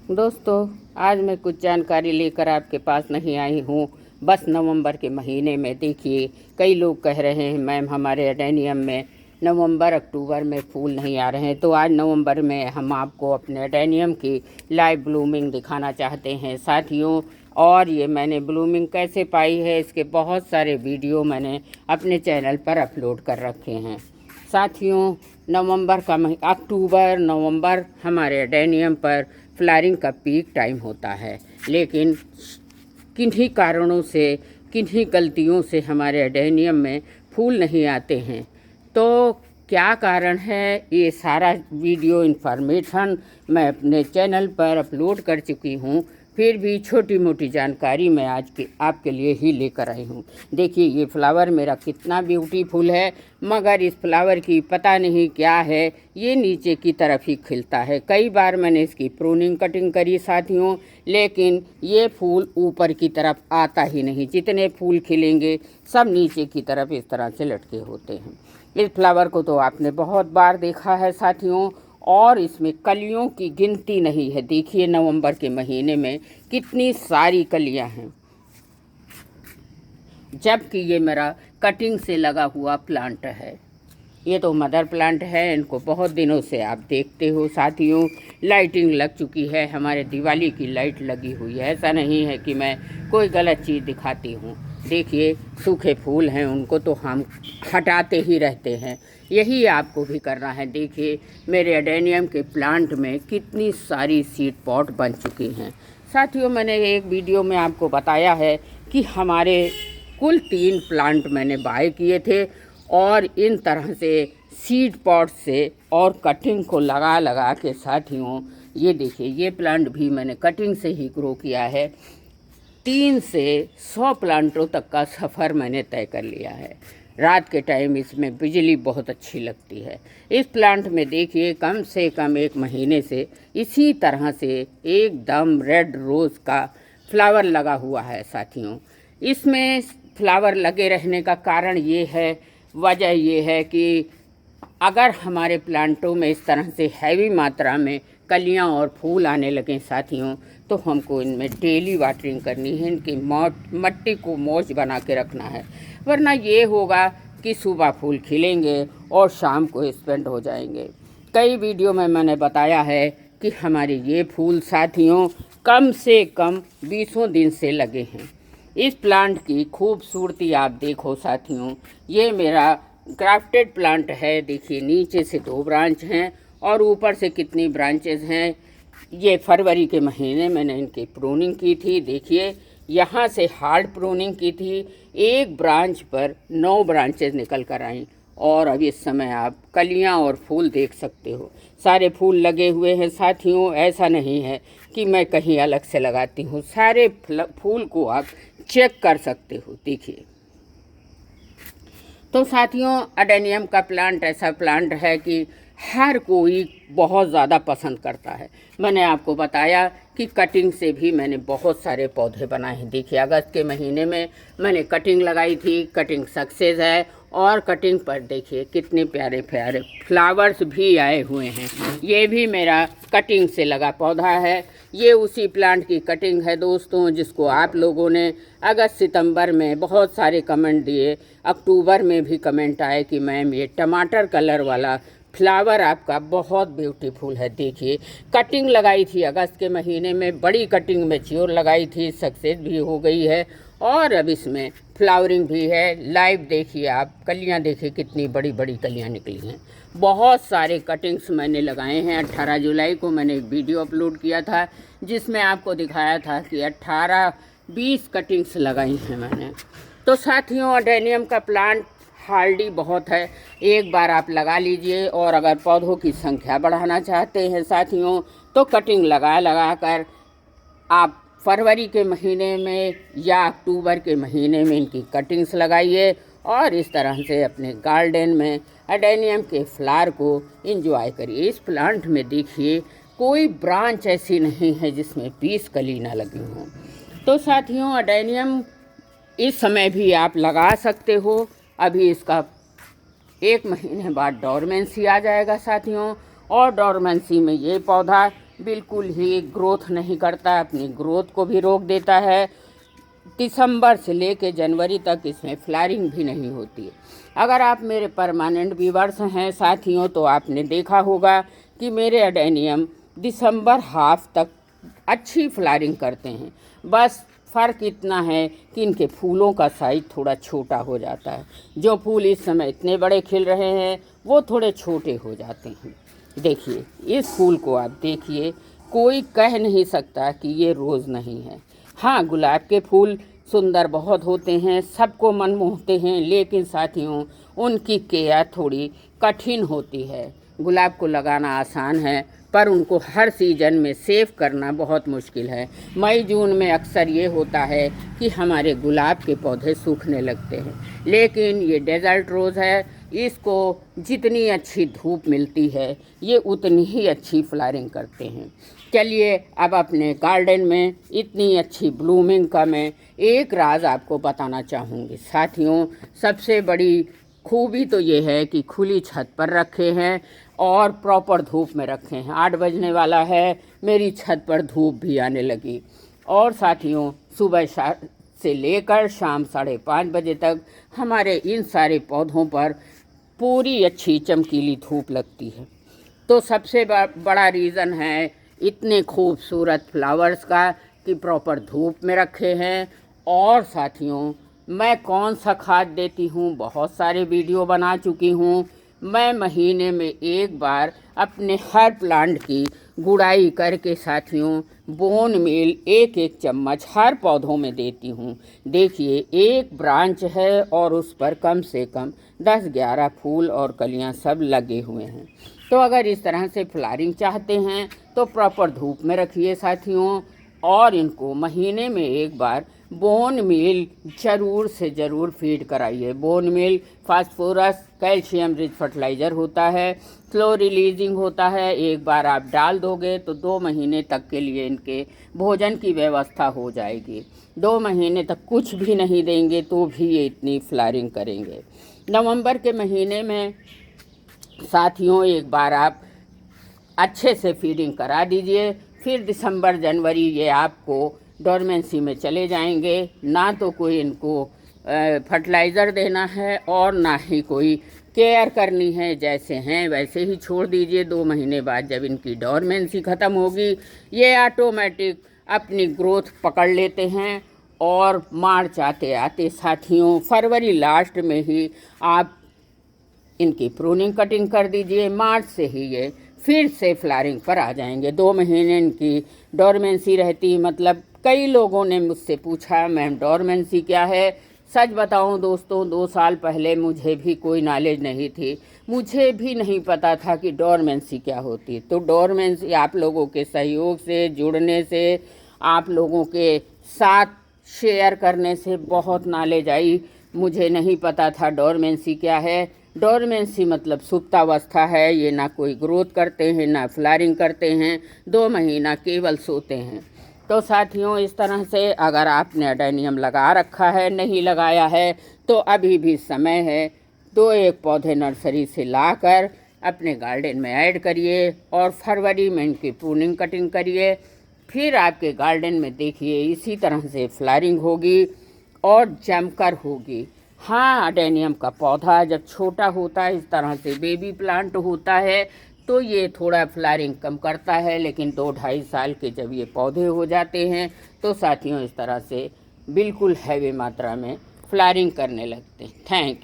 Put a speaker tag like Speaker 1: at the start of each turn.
Speaker 1: दोस्तों, आज मैं कुछ जानकारी लेकर आपके पास नहीं आई हूँ। बस नवंबर के महीने में देखिए, कई लोग कह रहे हैं मैम हमारे एडेनियम में नवंबर अक्टूबर में फूल नहीं आ रहे हैं। तो आज नवंबर में हम आपको अपने एडेनियम की लाइव ब्लूमिंग दिखाना चाहते हैं साथियों। और ये मैंने ब्लूमिंग कैसे पाई है, इसके बहुत सारे वीडियो मैंने अपने चैनल पर अपलोड कर रखे हैं साथियों। नवंबर का अक्टूबर नवंबर हमारे एडेनियम पर फ्लावरिंग का पीक टाइम होता है, लेकिन किन्हीं कारणों से, किन्हीं गलतियों से हमारे एडेनियम में फूल नहीं आते हैं। तो क्या कारण है, ये सारा वीडियो इन्फॉर्मेशन मैं अपने चैनल पर अपलोड कर चुकी हूँ। फिर भी छोटी मोटी जानकारी मैं आज के आपके लिए ही लेकर आई हूँ। देखिए, ये फ्लावर मेरा कितना ब्यूटीफुल है, मगर इस फ्लावर की पता नहीं क्या है, ये नीचे की तरफ ही खिलता है। कई बार मैंने इसकी प्रूनिंग कटिंग करी साथियों, लेकिन ये फूल ऊपर की तरफ आता ही नहीं। जितने फूल खिलेंगे सब नीचे की तरफ इस तरह से लटके होते हैं। इस फ्लावर को तो आपने बहुत बार देखा है साथियों, और इसमें कलियों की गिनती नहीं है। देखिए, नवंबर के महीने में कितनी सारी कलियां हैं, जबकि ये मेरा कटिंग से लगा हुआ प्लांट है। ये तो मदर प्लांट है, इनको बहुत दिनों से आप देखते हो साथियों। लाइटिंग लग चुकी है, हमारे दिवाली की लाइट लगी हुई है। ऐसा नहीं है कि मैं कोई गलत चीज़ दिखाती हूँ। देखिए, सूखे फूल हैं, उनको तो हम हटाते ही रहते हैं, यही आपको भी करना है। देखिए, मेरे एडेनियम के प्लांट में कितनी सारी सीड पॉट बन चुकी हैं साथियों। मैंने एक वीडियो में आपको बताया है कि हमारे कुल 3 प्लांट मैंने बाय किए थे, और इन तरह से सीड पॉट से और कटिंग को लगा लगा के साथियों, ये देखिए, ये प्लांट भी मैंने कटिंग से ही ग्रो किया है। 3 से 100 प्लांटों तक का सफ़र मैंने तय कर लिया है। रात के टाइम इसमें बिजली बहुत अच्छी लगती है। इस प्लांट में देखिए, कम से कम 1 महीने से इसी तरह से एकदम रेड रोज़ का फ्लावर लगा हुआ है साथियों। इसमें फ्लावर लगे रहने का कारण ये है, वजह ये है कि अगर हमारे प्लांटों में इस तरह से हैवी मात्रा में कलियां और फूल आने लगें साथियों, तो हमको इनमें डेली वाटरिंग करनी है। इनकी मट्टी को मॉइस्ट बना के रखना है, वरना ये होगा कि सुबह फूल खिलेंगे और शाम को स्पेंड हो जाएंगे। कई वीडियो में मैंने बताया है कि हमारे ये फूल साथियों कम से कम 20 दिन से लगे हैं। इस प्लांट की खूबसूरती आप देखो साथियों, ये मेरा ग्राफ्टेड प्लांट है। देखिए, नीचे से 2 ब्रांच हैं और ऊपर से कितनी ब्रांचेस हैं। ये फरवरी के महीने मैंने इनकी प्रूनिंग की थी। देखिए, यहाँ से हार्ड प्रूनिंग की थी, एक ब्रांच पर 9 ब्रांचेस निकल कर आई, और अब इस समय आप कलियाँ और फूल देख सकते हो। सारे फूल लगे हुए हैं साथियों। ऐसा नहीं है कि मैं कहीं अलग से लगाती हूँ, सारे फूल को आप चेक कर सकते हो। देखिए, तो साथियों, एडेनियम का प्लांट ऐसा प्लांट है कि हर कोई बहुत ज़्यादा पसंद करता है। मैंने आपको बताया कि कटिंग से भी मैंने बहुत सारे पौधे बनाए हैं। देखिए, अगस्त के महीने में मैंने कटिंग लगाई थी, कटिंग सक्सेस है, और कटिंग पर देखिए कितने प्यारे प्यारे फ्लावर्स भी आए हुए हैं। ये भी मेरा कटिंग से लगा पौधा है। ये उसी प्लांट की कटिंग है दोस्तों, जिसको आप लोगों ने अगस्त सितंबर में बहुत सारे कमेंट दिए। अक्टूबर में भी कमेंट आए कि मैम ये टमाटर कलर वाला फ्लावर आपका बहुत ब्यूटीफुल है। देखिए, कटिंग लगाई थी अगस्त के महीने में, बड़ी कटिंग मैच्योर लगाई थी, सक्सेस भी हो गई है, और अब इसमें फ्लावरिंग भी है। लाइव देखिए आप, कलियां देखिए कितनी बड़ी बड़ी कलियां निकली हैं। बहुत सारे कटिंग्स मैंने लगाए हैं। 18 जुलाई को मैंने एक वीडियो अपलोड किया था, जिसमें आपको दिखाया था कि 18-20 कटिंग्स लगाई हैं मैंने। तो साथियों, एडेनियम का प्लांट हार्डी बहुत है। एक बार आप लगा लीजिए, और अगर पौधों की संख्या बढ़ाना चाहते हैं साथियों, तो कटिंग लगा कर आप फरवरी के महीने में या अक्टूबर के महीने में इनकी कटिंग्स लगाइए, और इस तरह से अपने गार्डन में एडेनियम के फ्लावर को एंजॉय करिए। इस प्लांट में देखिए, कोई ब्रांच ऐसी नहीं है जिसमें 20 कली ना लगी हों। तो साथियों, एडेनियम इस समय भी आप लगा सकते हो। अभी इसका 1 महीने बाद डोरमेंसी आ जाएगा साथियों, और डोरमेंसी में ये पौधा बिल्कुल ही ग्रोथ नहीं करता, अपनी ग्रोथ को भी रोक देता है। दिसंबर से लेके जनवरी तक इसमें फ्लावरिंग भी नहीं होती है। अगर आप मेरे परमानेंट व्यूअर्स हैं साथियों, तो आपने देखा होगा कि मेरे अडेनियम दिसंबर हाफ तक अच्छी फ्लावरिंग करते हैं। बस फ़र्क इतना है कि इनके फूलों का साइज़ थोड़ा छोटा हो जाता है। जो फूल इस समय इतने बड़े खिल रहे हैं वो थोड़े छोटे हो जाते हैं। देखिए इस फूल को आप देखिए, कोई कह नहीं सकता कि ये रोज़ नहीं है। हाँ, गुलाब के फूल सुंदर बहुत होते हैं, सबको मन मोहते हैं, लेकिन साथियों उनकी केयर थोड़ी कठिन होती है। गुलाब को लगाना आसान है, पर उनको हर सीज़न में सेव करना बहुत मुश्किल है। मई जून में अक्सर ये होता है कि हमारे गुलाब के पौधे सूखने लगते हैं, लेकिन ये डेजर्ट रोज़ है, इसको जितनी अच्छी धूप मिलती है ये उतनी ही अच्छी फ्लावरिंग करते हैं। चलिए अब अपने गार्डन में इतनी अच्छी ब्लूमिंग का मैं एक राज आपको बताना चाहूँगी। साथियों सबसे बड़ी खूबी तो ये है कि खुली छत पर रखे हैं और प्रॉपर धूप में रखे हैं। 8 बजने वाला है, मेरी छत पर धूप भी आने लगी। और साथियों सुबह से लेकर शाम 5:30 बजे तक हमारे इन सारे पौधों पर पूरी अच्छी चमकीली धूप लगती है। तो सबसे बड़ा रीज़न है इतने खूबसूरत फ्लावर्स का कि प्रॉपर धूप में रखे हैं। और साथियों मैं कौन सा खाद देती हूँ, बहुत सारे वीडियो बना चुकी हूँ। मैं महीने में एक बार अपने हर प्लांट की गुड़ाई करके साथियों बोन मील 1-1 चम्मच हर पौधों में देती हूँ। देखिए एक ब्रांच है और उस पर कम से कम 10-11 फूल और कलियाँ सब लगे हुए हैं। तो अगर इस तरह से फ्लावरिंग चाहते हैं तो प्रॉपर धूप में रखिए साथियों, और इनको महीने में एक बार बोन मील ज़रूर से ज़रूर फीड कराइए। Bone meal phosphorus calcium rich fertiliser होता है, स्लो रिलीजिंग होता है। एक बार आप डाल दोगे तो 2 महीने तक के लिए इनके भोजन की व्यवस्था हो जाएगी। 2 महीने तक कुछ भी नहीं देंगे तो भी ये इतनी फ्लावरिंग करेंगे। नवंबर के महीने में साथियों एक बार आप अच्छे से फीडिंग करा दीजिए, फिर दिसंबर जनवरी ये आपको डोरमेंसी में चले जाएंगे। ना तो कोई इनको फर्टिलाइज़र देना है और ना ही कोई केयर करनी है, जैसे हैं वैसे ही छोड़ दीजिए। 2 महीने बाद जब इनकी डोरमेंसी ख़त्म होगी ये ऑटोमेटिक अपनी ग्रोथ पकड़ लेते हैं। और मार्च आते आते साथियों फरवरी लास्ट में ही आप इनकी प्रूनिंग कटिंग कर दीजिए। मार्च से ही ये फिर से फ्लावरिंग पर आ जाएंगे। 2 महीने इनकी डोरमेंसी रहती। मतलब कई लोगों ने मुझसे पूछा मैम डोरमेंसी क्या है। सच बताऊं दोस्तों 2 साल पहले मुझे भी कोई नॉलेज नहीं थी, मुझे भी नहीं पता था कि डोरमेंसी क्या होती। तो डोरमेंसी आप लोगों के सहयोग से जुड़ने से, आप लोगों के साथ शेयर करने से बहुत नॉलेज आई। मुझे नहीं पता था डोरमेंसी क्या है। डोरमेंसी मतलब सुप्तावस्था है। ये ना कोई ग्रोथ करते हैं ना फ्लावरिंग करते हैं, 2 महीना केवल सोते हैं। तो साथियों इस तरह से अगर आपने अडेनियम लगा रखा है, नहीं लगाया है तो अभी भी समय है। 2-1 पौधे नर्सरी से लाकर अपने गार्डन में ऐड करिए और फरवरी में इनकी प्रूनिंग कटिंग करिए। फिर आपके गार्डन में देखिए इसी तरह से फ्लावरिंग होगी और जमकर होगी। हाँ, अडेनियम का पौधा जब छोटा होता है इस तरह से बेबी प्लांट होता है तो ये थोड़ा फ्लावरिंग कम करता है, लेकिन 2-2.5 साल के जब ये पौधे हो जाते हैं तो साथियों इस तरह से बिल्कुल हैवी मात्रा में फ्लावरिंग करने लगते हैं। Thank you.